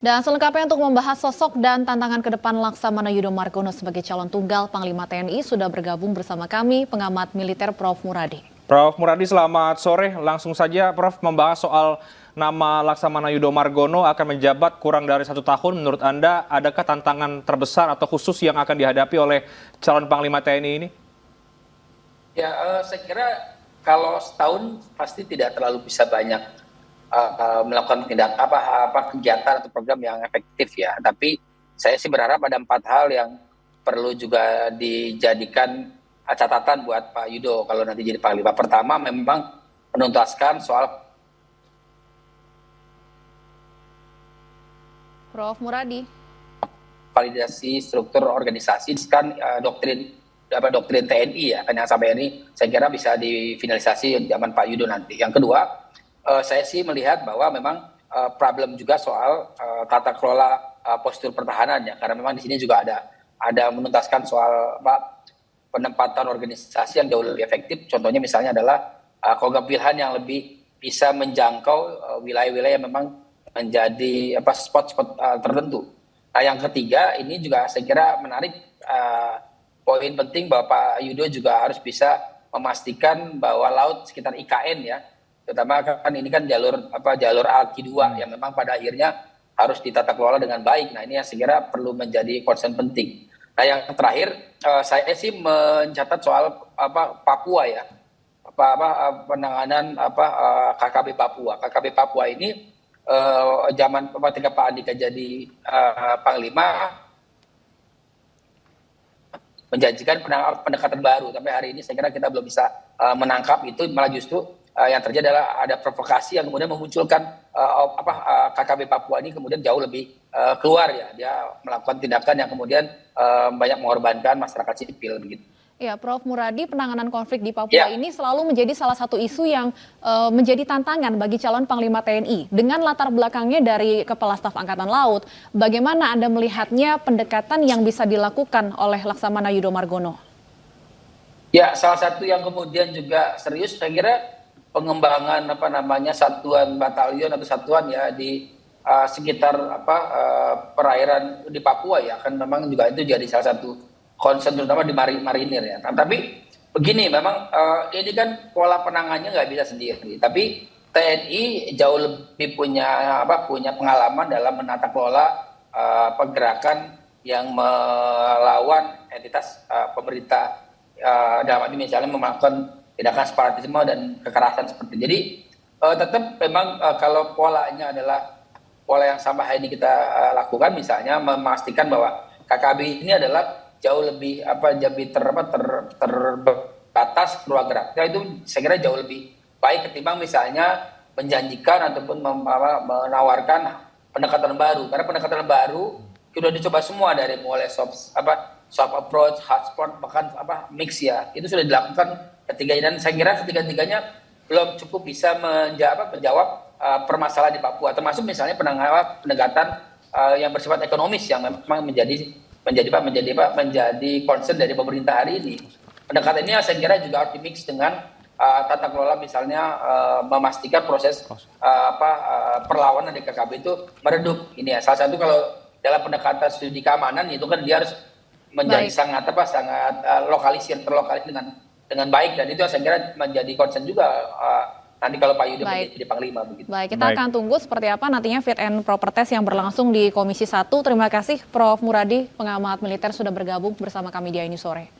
Dan selengkapnya untuk membahas sosok dan tantangan ke depan Laksamana Yudho Margono sebagai calon tunggal Panglima TNI sudah bergabung bersama kami pengamat militer Prof. Muradi. Prof. Muradi, selamat sore. Langsung saja Prof membahas soal nama Laksamana Yudho Margono akan menjabat kurang dari 1 tahun. Menurut Anda, adakah tantangan terbesar atau khusus yang akan dihadapi oleh calon Panglima TNI ini? Ya, saya kira kalau setahun pasti tidak terlalu bisa banyak melakukan kegiatan atau program yang efektif ya. Tapi saya sih berharap ada 4 hal yang perlu juga dijadikan catatan buat Pak Yudho kalau nanti jadi Panglima. Pertama, memang menuntaskan soal Prof. Muradi. validasi struktur organisasi kan doktrin TNI ya, kan yang sampai ini saya kira bisa difinalisasi zaman Pak Yudho nanti. Yang kedua, saya sih melihat bahwa memang problem juga soal tata kelola postur pertahanan ya, karena memang di sini juga ada menuntaskan soal penempatan organisasi yang jauh lebih efektif. Contohnya misalnya adalah Kogab Wilhan yang lebih bisa menjangkau wilayah-wilayah yang memang menjadi spot-spot tertentu. Nah, yang ketiga ini juga saya kira menarik, poin penting bahwa Pak Yudho juga harus bisa memastikan bahwa laut sekitar IKN ya, terutama kan ini kan jalur Alki 2 yang memang pada akhirnya harus ditata kelola dengan baik. Nah, ini yang saya kira perlu menjadi concern penting. Nah, yang terakhir saya sih mencatat soal Papua ya, penanganan KKB Papua. KKB Papua ini zaman ketika Pak Andika jadi Panglima menjanjikan pendekatan baru, tapi hari ini saya kira kita belum bisa menangkap itu, malah justru yang terjadi adalah ada provokasi yang kemudian memunculkan KKB Papua ini kemudian jauh lebih keluar ya, dia melakukan tindakan yang kemudian banyak mengorbankan masyarakat sipil begitu. Ya, Prof. Muradi, penanganan konflik di Papua ini selalu menjadi salah satu isu yang menjadi tantangan bagi calon Panglima TNI. Dengan latar belakangnya dari Kepala Staf Angkatan Laut, bagaimana Anda melihatnya pendekatan yang bisa dilakukan oleh Laksamana Yudho Margono? Ya, salah satu yang kemudian juga serius saya kira pengembangan satuan batalion atau satuan ya di sekitar perairan di Papua ya, kan memang juga itu jadi salah satu concern terutama di marinir ya. Tapi begini, memang ini kan pola penanganannya nggak bisa sendiri. Tapi TNI jauh lebih punya pengalaman dalam menata kelola pergerakan yang melawan entitas pemerintah, dalam ini misalnya melakukan tindakan separatisme dan kekerasan seperti itu. Jadi tetap memang kalau polanya adalah pola yang sama hari ini kita lakukan, misalnya memastikan bahwa KKB ini adalah jauh lebih terbatas ruang geraknya, itu saya kira jauh lebih baik ketimbang misalnya menjanjikan ataupun menawarkan pendekatan baru, karena pendekatan baru sudah dicoba semua dari mulai soft approach, hard spot, bahkan mix ya, itu sudah dilakukan ketiganya, dan saya kira ketiga-tiganya belum cukup bisa menjawab permasalahan di Papua, termasuk misalnya pendekatan yang bersifat ekonomis yang memang menjadi concern dari pemerintah hari ini. Pendekatan ini saya kira juga harus dimix dengan tata kelola, misalnya memastikan proses perlawanan di KKB itu meredup. Ini ya salah satu kalau dalam pendekatan studi keamanan itu kan dia harus menjadi sangat terlokalisir dengan baik, dan itu saya kira menjadi concern juga nanti kalau Pak Yudho menjadi Panglima begitu. Baik, kita akan tunggu seperti apa nantinya fit and proper test yang berlangsung di Komisi 1. Terima kasih Prof. Muradi, pengamat militer sudah bergabung bersama kami di ini sore.